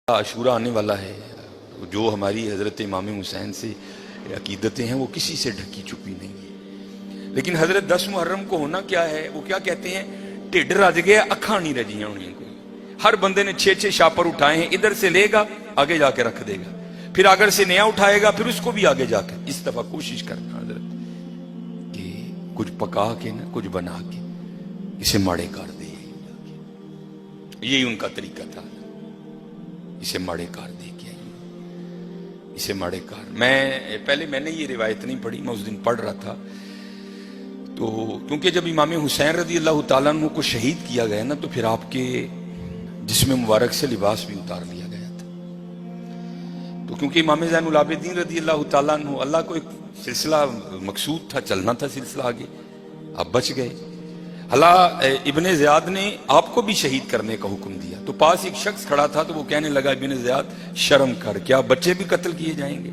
عاشورہ آنے والا ہے، جو ہماری حضرت امام حسین سے عقیدتیں ہیں وہ کسی سے ڈھکی چھپی نہیں ہے. لیکن حضرت 10 محرم کو ہونا کیا ہے، وہ کیا کہتے ہیں، ٹھڈ رج گیا اکھاں نہیں رجیاں ہونی کوئی. ہر بندے نے 6 شاپر اٹھائے ہیں، ادھر سے لے گا آگے جا کے رکھ دے گا، پھر اگر سے نیا اٹھائے گا پھر اس کو بھی آگے جا کے. اس دفعہ کوشش کرنا حضرت کہ کچھ پکا کے نا کچھ بنا کے اسے ماڑے کر دے. یہی ان کا طریقہ تھا، اسے ماڑے کار دے کے اسے ماڑے کار. میں نے یہ روایت نہیں پڑھی، میں اس دن پڑھ رہا تھا تو کیونکہ جب امام حسین رضی اللہ تعالیٰ عنہ کو شہید کیا گیا نا تو پھر آپ کے جسم مبارک سے لباس بھی اتار لیا گیا تھا. تو کیونکہ امام زین العابدین رضی اللہ تعالیٰ عنہ، اللہ کو ایک سلسلہ مقصود تھا، چلنا تھا سلسلہ آگے، آپ بچ گئے. اللہ ابن زیاد نے آپ کو بھی شہید کرنے کا حکم دیا تو پاس ایک شخص کھڑا تھا تو وہ کہنے لگا ابن زیاد شرم کر، کیا بچے بھی قتل کیے جائیں گے؟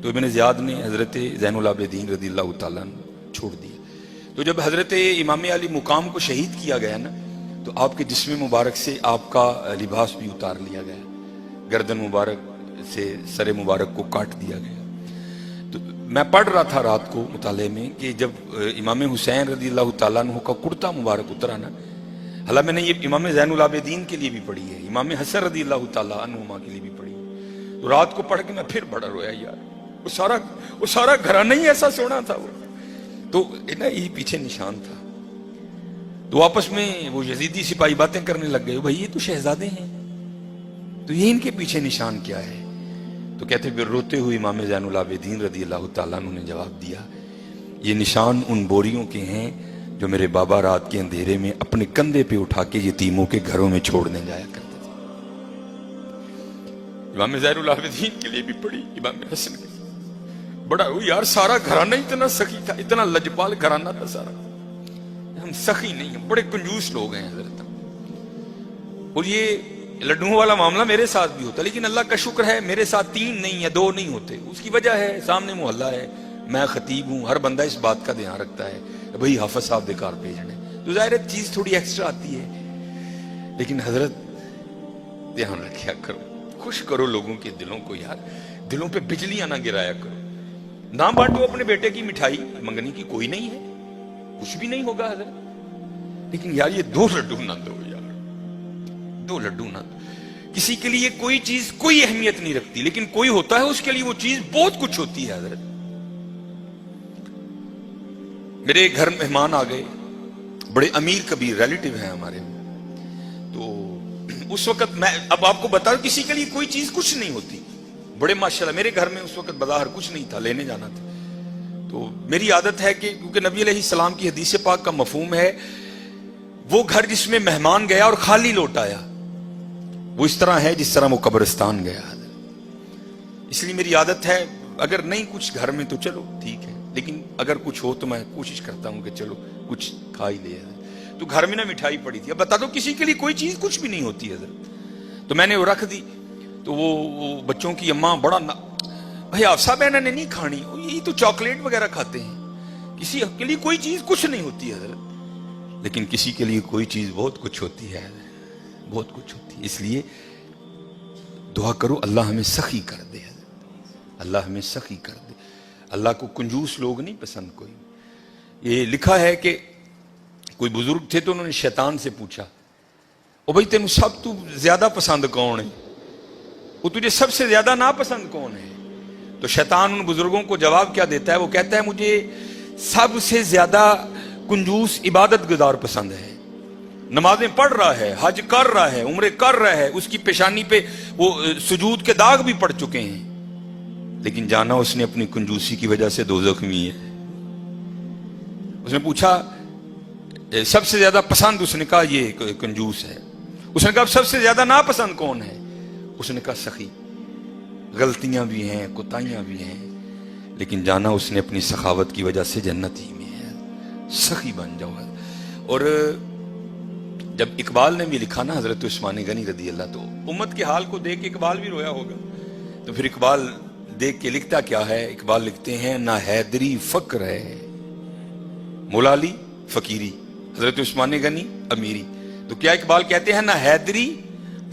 تو ابن زیاد نے حضرت زین العابدین رضی اللہ تعالیٰ عنہ چھوڑ دیا. تو جب حضرت امام علی مقام کو شہید کیا گیا نا تو آپ کے جسم مبارک سے آپ کا لباس بھی اتار لیا گیا، گردن مبارک سے سر مبارک کو کاٹ دیا گیا. تو میں پڑھ رہا تھا رات کو مطالعے میں کہ جب امام حسین رضی اللہ تعالیٰ عنہ کا کرتا مبارک اترا نا، حالانکہ میں نے یہ امام زین العابدین کے لیے بھی پڑھی ہے، امام حسن رضی اللہ تعالیٰ عنہما کے لیے بھی پڑھی ہے. تو رات کو پڑھ کے میں پھر بڑا رویا یار، وہ سارا گھرانہ ہی ایسا سونا تھا وہ. تو نا یہ پیچھے نشان تھا. تو آپس میں وہ یزیدی سپاہی باتیں کرنے لگ گئے، بھائی یہ تو شہزادے ہیں، تو یہ ان کے پیچھے نشان کیا ہے؟ تو کہتے پھر روتے ہوئے امام زین العابدین رضی اللہ تعالیٰ عنہ نے جواب دیا، یہ نشان ان بوریوں کے ہیں جو میرے بابا رات کے اندھیرے میں اپنے کندھے پہ اٹھا کے یتیموں کے گھروں میں چھوڑنے جایا کرتے تھے. امام زین العابدین کے لیے بھی پڑھی، امام حسن کے بڑا یار سارا گھرانہ اتنا سخی تھا، اتنا لجپال گھرانہ تھا سارا. ہم سخی نہیں ہیں، بڑے کنجوس لوگ ہیں حضرت. اور یہ لڈوؤں والا معاملہ میرے ساتھ بھی ہوتا، لیکن اللہ کا شکر ہے میرے ساتھ 3 نہیں یا 2 نہیں ہوتے. اس کی وجہ ہے سامنے محلہ ہے، میں خطیب ہوں، ہر بندہ اس بات کا دھیان رکھتا ہے بھئی حافظ صاحب بیکار بھیجنے، تو ظاہر چیز تھوڑی ایکسٹرا آتی ہے. لیکن حضرت دھیان رکھیا کرو، خوش کرو لوگوں کے دلوں کو یار، دلوں پہ بجلیاں نہ گرایا کرو. نہ بانٹو اپنے بیٹے کی مٹھائی، منگنی کی کوئی نہیں ہے، کچھ بھی نہیں ہوگا حضرت، لیکن یار یہ 2 لڈو نہ دو یار، 2 لڈو نہ دو. کسی کے لیے کوئی چیز کوئی اہمیت نہیں رکھتی، لیکن کوئی ہوتا ہے اس کے لیے وہ چیز بہت کچھ ہوتی ہے حضرت. میرے گھر مہمان آ گئے، بڑے امیر کبیر ریلیٹیو ہیں ہمارے. تو اس وقت میں اب آپ کو بتا رہا ہوں کسی کے لیے کوئی چیز کچھ نہیں ہوتی. بڑے ماشاءاللہ میرے گھر میں اس وقت بظاہر کچھ نہیں تھا، لینے جانا تھا. تو میری عادت ہے کہ کیونکہ نبی علیہ السلام کی حدیث پاک کا مفہوم ہے وہ گھر جس میں مہمان گیا اور خالی لوٹ آیا وہ اس طرح ہے جس طرح وہ قبرستان گیا. اس لیے میری عادت ہے اگر نہیں کچھ گھر میں تو چلو ٹھیک ہے، لیکن اگر کچھ ہو تو میں کوشش کرتا ہوں کہ چلو کچھ کھا ہی لے. تو گھر میں نا مٹھائی پڑی تھی. اب بتا دو کسی کے لیے کوئی چیز کچھ بھی نہیں ہوتی حضرت. تو میں نے وہ رکھ دی. تو وہ بچوں کی اماں بڑا بھائی آفسا بہن نے نہیں کھانی، یہی تو چاکلیٹ وغیرہ کھاتے ہیں، کسی کے لیے کوئی چیز کچھ نہیں ہوتی ہے حضرت، لیکن کسی کے لیے کوئی چیز بہت کچھ ہوتی ہے، بہت کچھ ہوتی ہے. اس لیے دعا کرو اللہ ہمیں سخی کر دے، اللہ ہمیں سخی کر دے. اللہ کو کنجوس لوگ نہیں پسند کوئی. یہ لکھا ہے کہ کوئی بزرگ تھے تو انہوں نے شیطان سے پوچھا، او بھائی تینوں سب تو زیادہ پسند کون ہے، وہ تجھے سب سے زیادہ ناپسند کون ہے؟ تو شیطان ان بزرگوں کو جواب کیا دیتا ہے؟ وہ کہتا ہے مجھے سب سے زیادہ کنجوس عبادت گزار پسند ہے، نمازیں پڑھ رہا ہے، حج کر رہا ہے، عمرے کر رہا ہے، اس کی پیشانی پہ وہ سجود کے داغ بھی پڑ چکے ہیں، لیکن جانا اس نے اپنی کنجوسی کی وجہ سے دوزخ میں ہے. اس نے پوچھا سب سے زیادہ پسند، اس نے کہا یہ کنجوس ہے. اس نے کہا سب سے زیادہ ناپسند کون ہے؟ اس نے کہا سخی. غلطیاں بھی ہیں، کوتاہیاں بھی ہیں، لیکن جانا اس نے اپنی سخاوت کی وجہ سے جنت ہی میں ہے. سخی بن جاؤ. اور جب اقبال نے بھی لکھا نا حضرت عثمان غنی رضی اللہ، تو امت کے حال کو دیکھ کے اقبال بھی رویا ہوگا. تو پھر اقبال دیکھ کے لکھتا کیا ہے؟ اقبال لکھتے ہیں نہ حیدری فقر ہے، مولا علی فقیری، حضرت عثمان غنی امیری. تو کیا اقبال کہتے ہیں نہ حیدری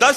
10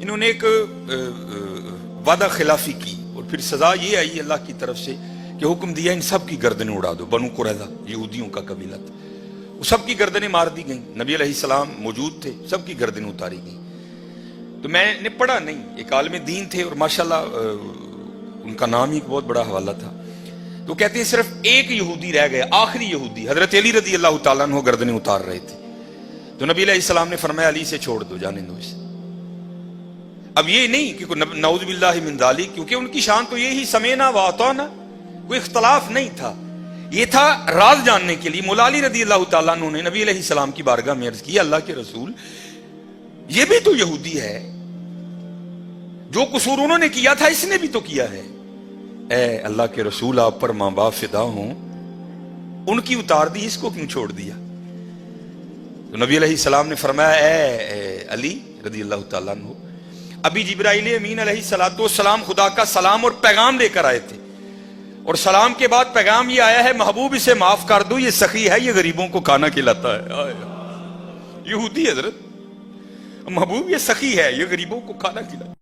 انہوں نے ایک وعدہ خلافی کی اور پھر سزا یہ آئی اللہ کی طرف سے کہ حکم دیا ان سب کی گردنیں اڑا دو. بنو قریظہ یہودیوں کا قبیلہ تھا, وہ سب کی گردنیں مار دی گئیں. نبی علیہ السلام موجود تھے, سب کی گردنیں اتاری گئیں. تو میں نے پڑھا نہیں, ایک عالم دین تھے اور ماشاءاللہ ان کا نام ہی ایک بہت بڑا حوالہ تھا. تو کہتے ہیں صرف ایک یہودی رہ گئے, آخری یہودی, حضرت علی رضی اللہ تعالیٰ عنہ گردنیں اتار رہے تھے. تو نبی علیہ السلام نے فرمایا علی سے چھوڑ دو, جانے دو اسے. اب یہ نہیں کہ نعوذ باللہ من ذالک, کیونکہ ان کی شان تو یہی سمینا و اطعنا, کوئی اختلاف نہیں تھا. یہ تھا راز جاننے کے لیے. مولا علی رضی اللہ تعالیٰ عنہ نے نبی علیہ السلام کی بارگاہ میں عرض کی, اللہ کے رسول یہ بھی تو یہودی ہے, جو قصور انہوں نے کیا تھا اس نے بھی تو کیا ہے. اے اللہ کے رسول آپ پر ماں باپ فدا ہوں, ان کی اتار دی, اس کو کیوں چھوڑ دیا؟ تو نبی علیہ السلام نے فرمایا اے علی رضی اللہ تعالیٰ عنہ, ابھی جبرائیل امین علیہ السلام خدا کا سلام اور پیغام لے کر آئے تھے, اور سلام کے بعد پیغام یہ آیا ہے محبوب اسے معاف کر دو, یہ سخی ہے, یہ غریبوں کو کھانا کھلاتا ہے. یہودی حضرت, محبوب یہ سخی ہے, یہ غریبوں کو کھانا کھلاتا ہے.